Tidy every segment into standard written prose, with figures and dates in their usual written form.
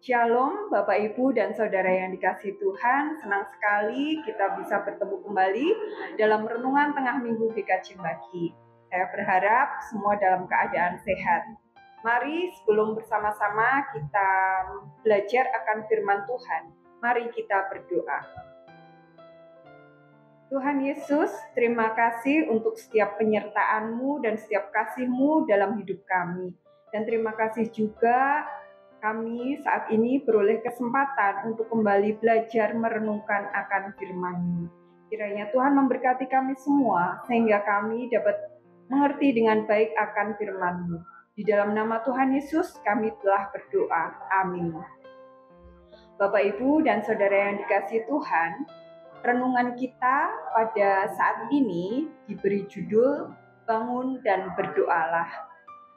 Shalom Bapak Ibu dan Saudara yang dikasihi Tuhan, senang sekali kita bisa bertemu kembali dalam renungan tengah minggu GKJ Pagi. Saya berharap semua dalam keadaan sehat. Mari sebelum bersama-sama kita belajar akan firman Tuhan, mari kita berdoa. Tuhan Yesus, terima kasih untuk setiap penyertaan-Mu dan setiap kasih-Mu dalam hidup kami. Dan terima kasih juga kami saat ini beroleh kesempatan untuk kembali belajar merenungkan akan firman-Mu. Kiranya Tuhan memberkati kami semua, sehingga kami dapat mengerti dengan baik akan firman-Mu. Di dalam nama Tuhan Yesus kami telah berdoa. Amin. Bapak, Ibu, dan Saudara yang dikasihi Tuhan, renungan kita pada saat ini diberi judul Bangun dan Berdoalah.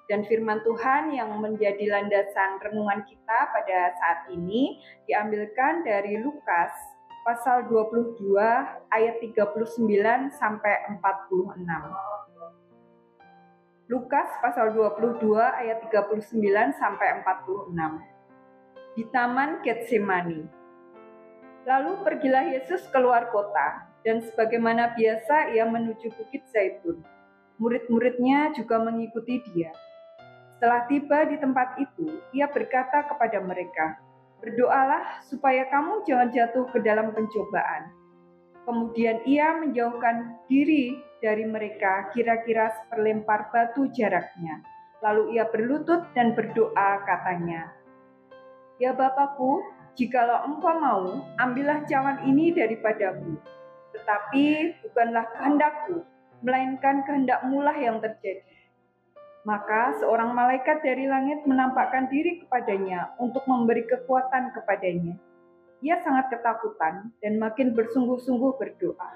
Dan firman Tuhan yang menjadi landasan renungan kita pada saat ini diambilkan dari Lukas pasal 22 ayat 39 sampai 46. Lukas pasal 22 ayat 39 sampai 46. Di Taman Getsemani. Lalu pergilah Yesus keluar kota, dan sebagaimana biasa ia menuju Bukit Zaitun. Murid-muridnya juga mengikuti dia. Setelah tiba di tempat itu, ia berkata kepada mereka, "Berdoalah supaya kamu jangan jatuh ke dalam pencobaan." Kemudian ia menjauhkan diri dari mereka kira-kira seperlempar batu jaraknya. Lalu ia berlutut dan berdoa katanya, "Ya Bapakku, jikalau Engkau mau, ambillah cawan ini daripadaku. Tetapi bukanlah kehendakku, melainkan kehendak-Mu lah yang terjadi." Maka seorang malaikat dari langit menampakkan diri kepadanya untuk memberi kekuatan kepadanya. Ia sangat ketakutan dan makin bersungguh-sungguh berdoa.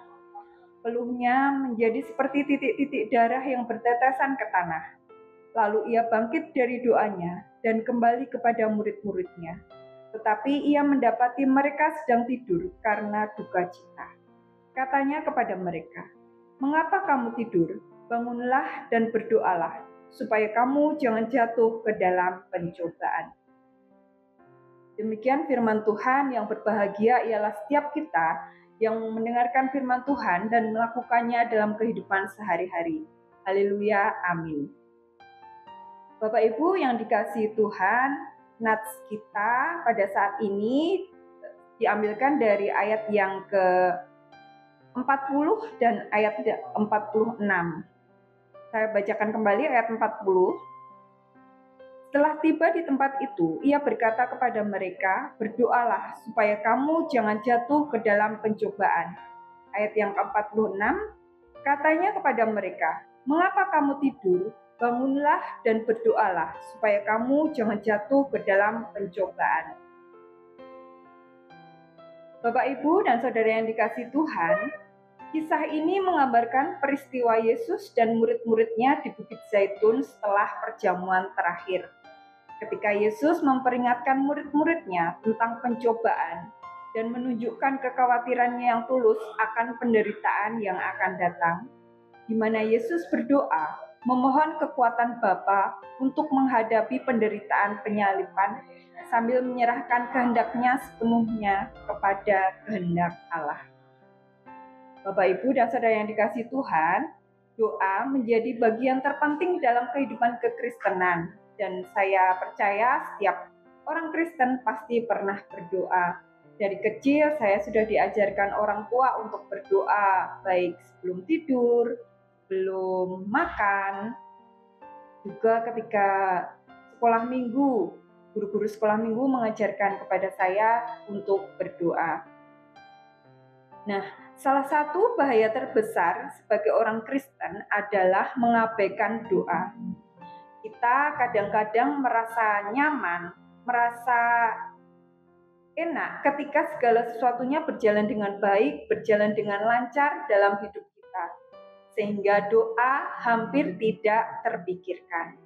Peluhnya menjadi seperti titik-titik darah yang bertetesan ke tanah. Lalu ia bangkit dari doanya dan kembali kepada murid-muridnya. Tetapi ia mendapati mereka sedang tidur karena duka cita. Katanya kepada mereka, "Mengapa kamu tidur? Bangunlah dan berdoalah, supaya kamu jangan jatuh ke dalam pencobaan." Demikian firman Tuhan. Yang berbahagia ialah setiap kita yang mendengarkan firman Tuhan dan melakukannya dalam kehidupan sehari-hari. Haleluya, amin. Bapak Ibu yang dikasihi Tuhan, nats kita pada saat ini diambilkan dari ayat yang ke-40 dan ayat 46. Saya bacakan kembali ayat 40. Setelah tiba di tempat itu, ia berkata kepada mereka, "Berdoalah supaya kamu jangan jatuh ke dalam pencobaan." Ayat yang ke-46, katanya kepada mereka, "Mengapa kamu tidur? Bangunlah dan berdoalah supaya kamu jangan jatuh ke dalam pencobaan." Bapak, Ibu, dan Saudara yang dikasihi Tuhan, kisah ini menggambarkan peristiwa Yesus dan murid-muridnya di Bukit Zaitun setelah perjamuan terakhir. Ketika Yesus memperingatkan murid-muridnya tentang pencobaan dan menunjukkan kekhawatirannya yang tulus akan penderitaan yang akan datang, di mana Yesus berdoa memohon kekuatan Bapa untuk menghadapi penderitaan penyaliban sambil menyerahkan kehendaknya sepenuhnya kepada kehendak Allah. Bapak, Ibu, dan Saudara yang dikasihi Tuhan, doa menjadi bagian terpenting dalam kehidupan kekristenan. Dan saya percaya setiap orang Kristen pasti pernah berdoa. Dari kecil saya sudah diajarkan orang tua untuk berdoa, baik sebelum tidur, sebelum makan, juga ketika sekolah minggu. Guru-guru sekolah minggu mengajarkan kepada saya untuk berdoa. Nah, salah satu bahaya terbesar sebagai orang Kristen adalah mengabaikan doa. Kita kadang-kadang merasa nyaman, merasa enak ketika segala sesuatunya berjalan dengan baik, berjalan dengan lancar dalam hidup kita, sehingga doa hampir tidak terpikirkan.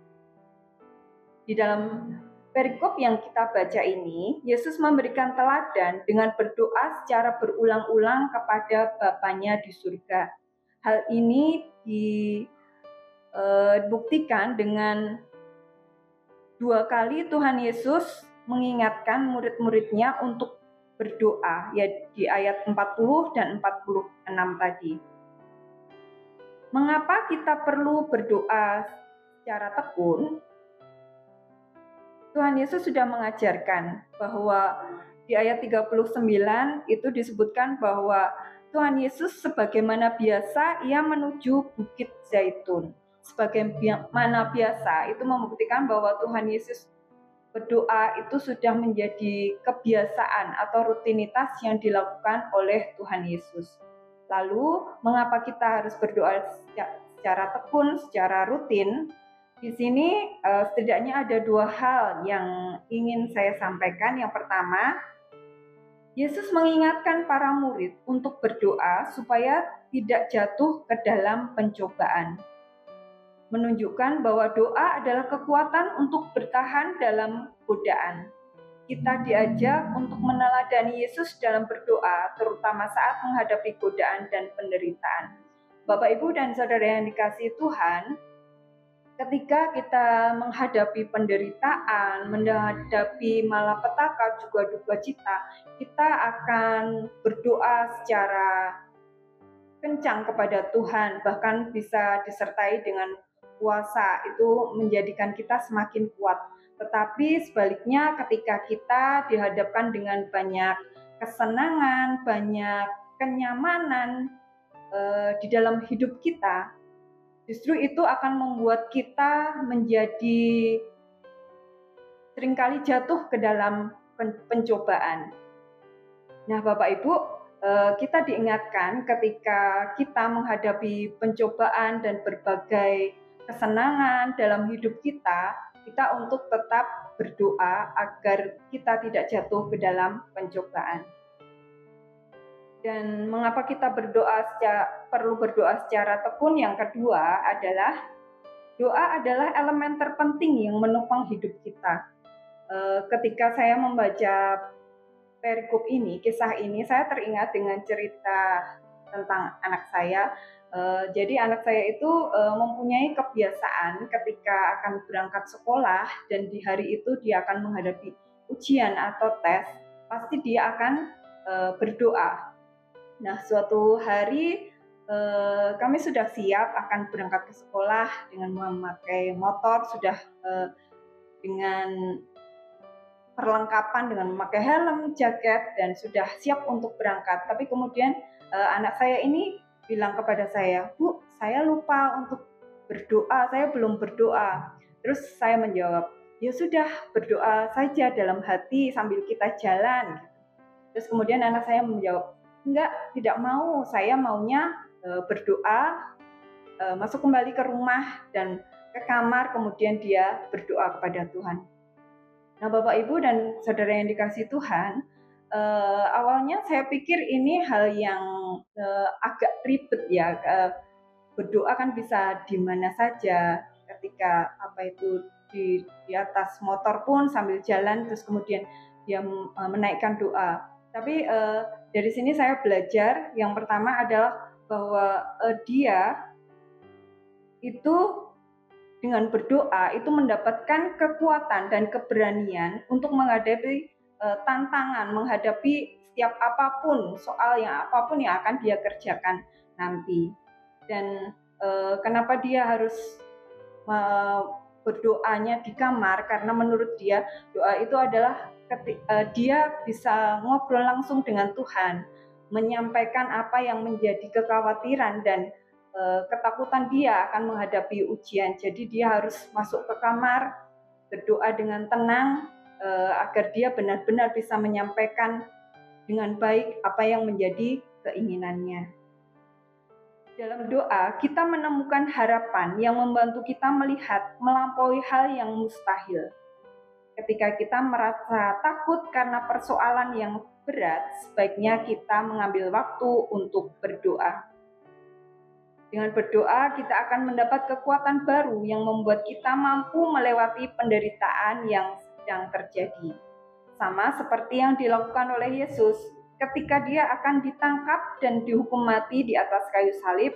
Di dalam perikop yang kita baca ini, Yesus memberikan teladan dengan berdoa secara berulang-ulang kepada Bapanya di surga. Hal ini dibuktikan dengan 2 kali Tuhan Yesus mengingatkan murid-muridnya untuk berdoa, ya di ayat 40 dan 46 tadi. Mengapa kita perlu berdoa secara tekun? Tuhan Yesus sudah mengajarkan bahwa di ayat 39 itu disebutkan bahwa Tuhan Yesus sebagaimana biasa ia menuju Bukit Zaitun. Sebagaimana biasa itu membuktikan bahwa Tuhan Yesus berdoa itu sudah menjadi kebiasaan atau rutinitas yang dilakukan oleh Tuhan Yesus. Lalu, mengapa kita harus berdoa secara tekun, secara rutin? Di sini setidaknya ada dua hal yang ingin saya sampaikan. Yang pertama, Yesus mengingatkan para murid untuk berdoa supaya tidak jatuh ke dalam pencobaan. Menunjukkan bahwa doa adalah kekuatan untuk bertahan dalam godaan. Kita diajak untuk meneladani Yesus dalam berdoa, terutama saat menghadapi godaan dan penderitaan. Bapak, Ibu, dan Saudara yang dikasihi Tuhan, ketika kita menghadapi penderitaan, menghadapi malapetaka, juga duka cita, kita akan berdoa secara kencang kepada Tuhan, bahkan bisa disertai dengan puasa, itu menjadikan kita semakin kuat. Tetapi sebaliknya ketika kita dihadapkan dengan banyak kesenangan, banyak kenyamanan di dalam hidup kita, justru itu akan membuat kita menjadi seringkali jatuh ke dalam pencobaan. Nah, Bapak Ibu, kita diingatkan ketika kita menghadapi pencobaan dan berbagai kesenangan dalam hidup kita untuk tetap berdoa agar kita tidak jatuh ke dalam pencobaan. Dan mengapa kita perlu berdoa secara tekun? Yang kedua adalah doa adalah elemen terpenting yang menopang hidup kita. Ketika saya membaca perikop ini, kisah ini, saya teringat dengan cerita tentang anak saya. Jadi anak saya itu mempunyai kebiasaan ketika akan berangkat sekolah dan di hari itu dia akan menghadapi ujian atau tes, pasti dia akan berdoa. Nah, suatu hari kami sudah siap akan berangkat ke sekolah dengan memakai motor, sudah dengan perlengkapan dengan memakai helm, jaket, dan sudah siap untuk berangkat. Tapi kemudian anak saya ini bilang kepada saya, "Bu, saya lupa untuk berdoa, saya belum berdoa." Terus saya menjawab, "Ya sudah, berdoa saja dalam hati sambil kita jalan." Terus kemudian anak saya menjawab, "Enggak, tidak mau, saya maunya berdoa, masuk kembali ke rumah dan ke kamar, kemudian dia berdoa kepada Tuhan." Nah, Bapak, Ibu, dan Saudara yang dikasihi Tuhan, awalnya saya pikir ini hal yang agak ribet ya, berdoa kan bisa di mana saja, ketika di atas motor pun sambil jalan, terus kemudian dia menaikkan doa. Tapi dari sini saya belajar, yang pertama adalah bahwa dia itu dengan berdoa itu mendapatkan kekuatan dan keberanian untuk menghadapi tantangan, menghadapi setiap apapun, soal yang apapun yang akan dia kerjakan nanti. Dan kenapa dia harus berdoanya di kamar? Karena menurut dia doa itu adalah dia bisa ngobrol langsung dengan Tuhan, menyampaikan apa yang menjadi kekhawatiran dan ketakutan dia akan menghadapi ujian. Jadi dia harus masuk ke kamar, berdoa dengan tenang agar dia benar-benar bisa menyampaikan dengan baik apa yang menjadi keinginannya. Dalam doa, kita menemukan harapan yang membantu kita melihat melampaui hal yang mustahil. Ketika kita merasa takut karena persoalan yang berat, sebaiknya kita mengambil waktu untuk berdoa. Dengan berdoa, kita akan mendapat kekuatan baru yang membuat kita mampu melewati penderitaan yang sedang terjadi. Sama seperti yang dilakukan oleh Yesus ketika dia akan ditangkap dan dihukum mati di atas kayu salib.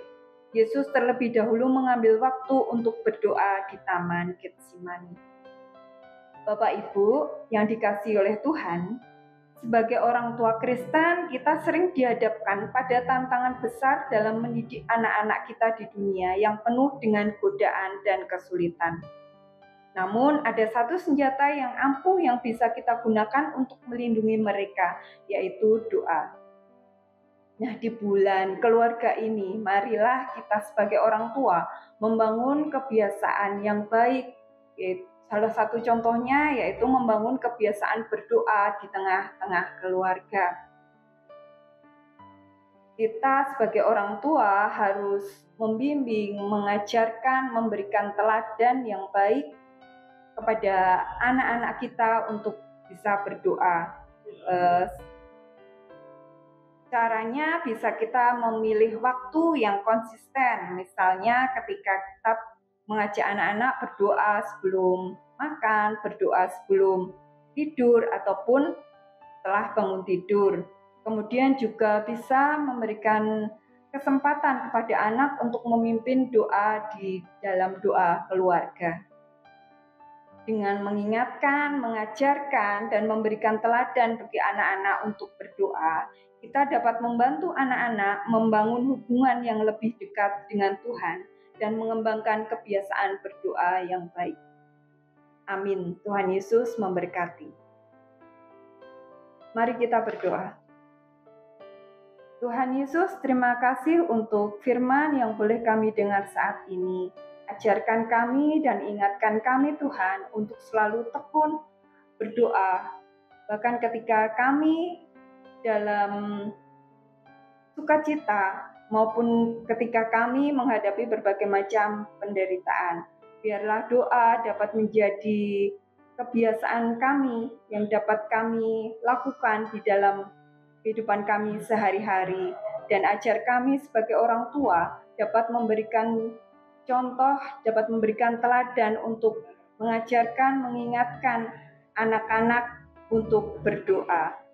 Yesus terlebih dahulu mengambil waktu untuk berdoa di Taman Getsemani. Bapak Ibu yang dikasihi oleh Tuhan, sebagai orang tua Kristen, kita sering dihadapkan pada tantangan besar dalam mendidik anak-anak kita di dunia yang penuh dengan godaan dan kesulitan. Namun, ada satu senjata yang ampuh yang bisa kita gunakan untuk melindungi mereka, yaitu doa. Nah, di bulan keluarga ini, marilah kita sebagai orang tua membangun kebiasaan yang baik. Salah satu contohnya yaitu membangun kebiasaan berdoa di tengah-tengah keluarga. Kita sebagai orang tua harus membimbing, mengajarkan, memberikan teladan yang baik kepada anak-anak kita untuk bisa berdoa. Caranya bisa kita memilih waktu yang konsisten, misalnya ketika kita mengajak anak-anak berdoa sebelum makan, berdoa sebelum tidur, ataupun setelah bangun tidur. Kemudian juga bisa memberikan kesempatan kepada anak untuk memimpin doa di dalam doa keluarga. Dengan mengingatkan, mengajarkan, dan memberikan teladan bagi anak-anak untuk berdoa, kita dapat membantu anak-anak membangun hubungan yang lebih dekat dengan Tuhan dan mengembangkan kebiasaan berdoa yang baik. Amin. Tuhan Yesus memberkati. Mari kita berdoa. Tuhan Yesus, terima kasih untuk firman yang boleh kami dengar saat ini. Ajarkan kami dan ingatkan kami Tuhan untuk selalu tekun berdoa. Bahkan ketika kami dalam sukacita maupun ketika kami menghadapi berbagai macam penderitaan. Biarlah doa dapat menjadi kebiasaan kami yang dapat kami lakukan di dalam kehidupan kami sehari-hari. Dan ajar kami sebagai orang tua dapat memberikan contoh, dapat memberikan teladan untuk mengajarkan, mengingatkan anak-anak untuk berdoa.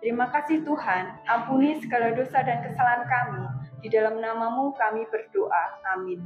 Terima kasih Tuhan, ampuni segala dosa dan kesalahan kami. Di dalam nama-Mu kami berdoa. Amin.